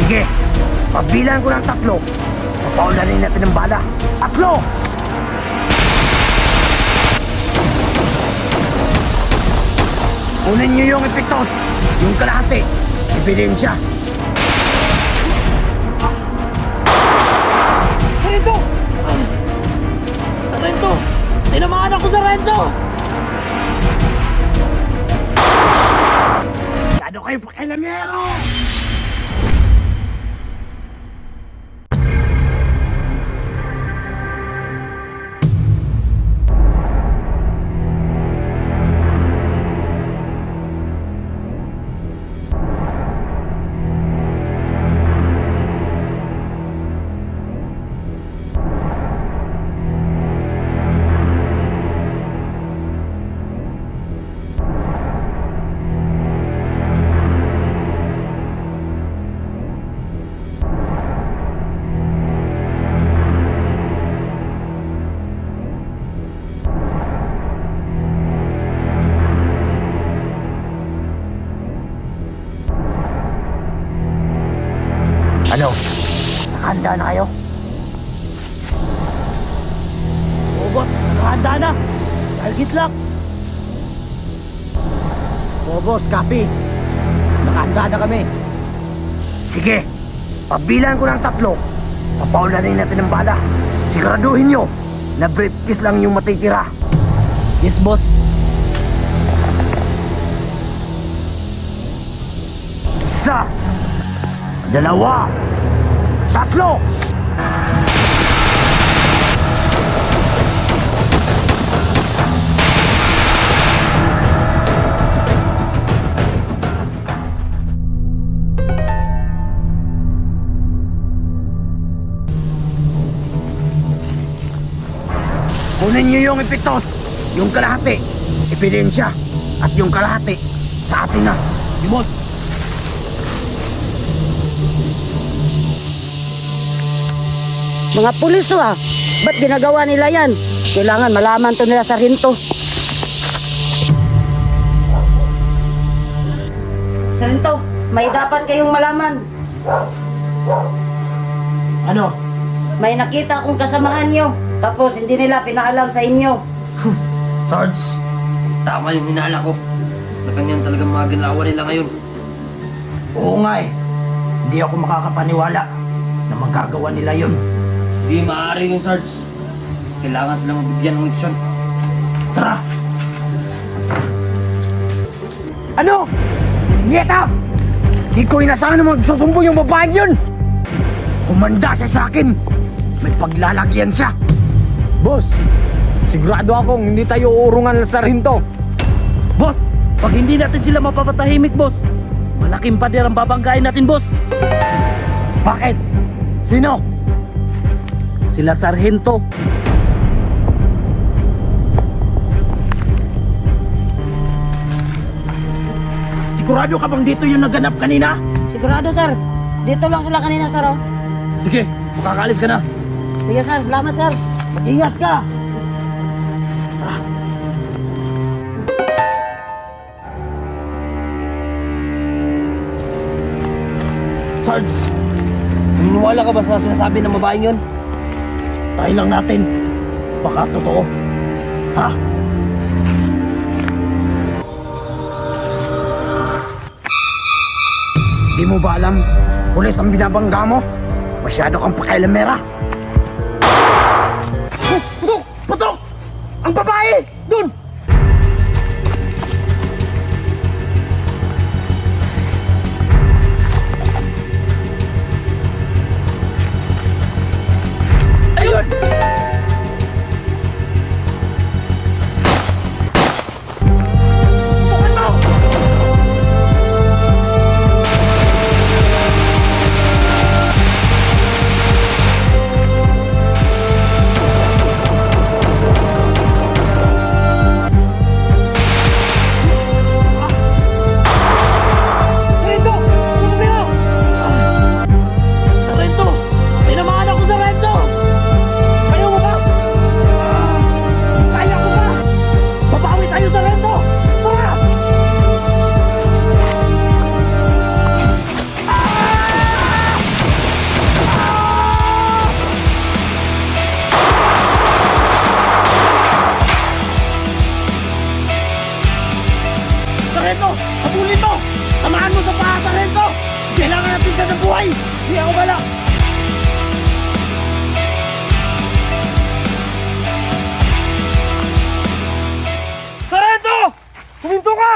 Sige, pagbilang ko ng 3, papaulanin natin ng bala. 3! Kunin niyo yung epektos, yung kalahati, ebidensya. Sarento! Sarento! Tinamaan ako, Sarento! Masyado kayo pakilamero! Ano? Nakahanda na kayo? Oo, boss. Nakahanda na. Target lock. Oo, boss, copy. Nakahanda na kami. Sige, pagbilang ko ng 3, papaulanin natin ng bala. Siguraduhin nyo na briefcase lang yung matitira. Yes, boss. Isa, 2, 3! Kunin niyo yung epektos, yung kalahati, ebidensya, at yung kalahati sa atin na. Si boss. Mga pulis to ah. Ba't ginagawa nila yan? Kailangan malaman to nila Sargento. Sargento, may dapat kayong malaman. Ano? May nakita akong kasamahan nyo. Tapos hindi nila pinaalam sa inyo. Sarge, tama yung hinala ko. Na kanyan talagang mga ginlawa nila ngayon. Oo nga eh. Hindi ako makakapaniwala na magagawa nila yun. Di maaari yung Sarge. Kailangan silang mabigyan ng aksyon. Tara! Ano? Nieta! Di ko inasahan na magsusumbong yung babaeng yun! Kumanda siya sa akin! May paglalagyan siya! Boss, sigurado akong hindi tayo uurungan sa Sargento. Boss, pag hindi natin sila mapapatahimik, boss, malaking pader ang babanggain natin, boss. Bakit? Sino? Sila Sargento. Sigurado ka bang dito yung naganap kanina? Sigurado sir. Dito lang sila kanina sir oh. Sige, makakaalis ka na. Sige sir, salamat sir. Mag-ingat ka! Sarge, naniniwala ka ba sa sinasabi ng babaeng yun? Try lang natin. Baka totoo. Ha? Di mo ba alam? Pulis ang binabangga mo? Masyado kang pakialamera. Putok! Putok! Ang babae! Doon! Ayun! Putukan mo! ng buhay! Hindi ako bala! Sarento! Huminto ka!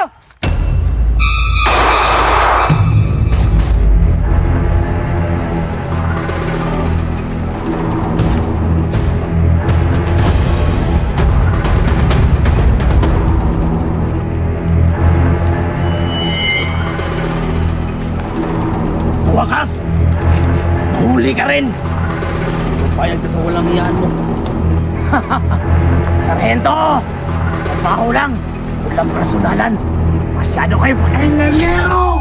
Sa wakas! Nahuli ka rin! Payag ka sa walang hiyaan mo. Sargento! Trabaho lang! Walang personalan! Masyado kayo pakinggan!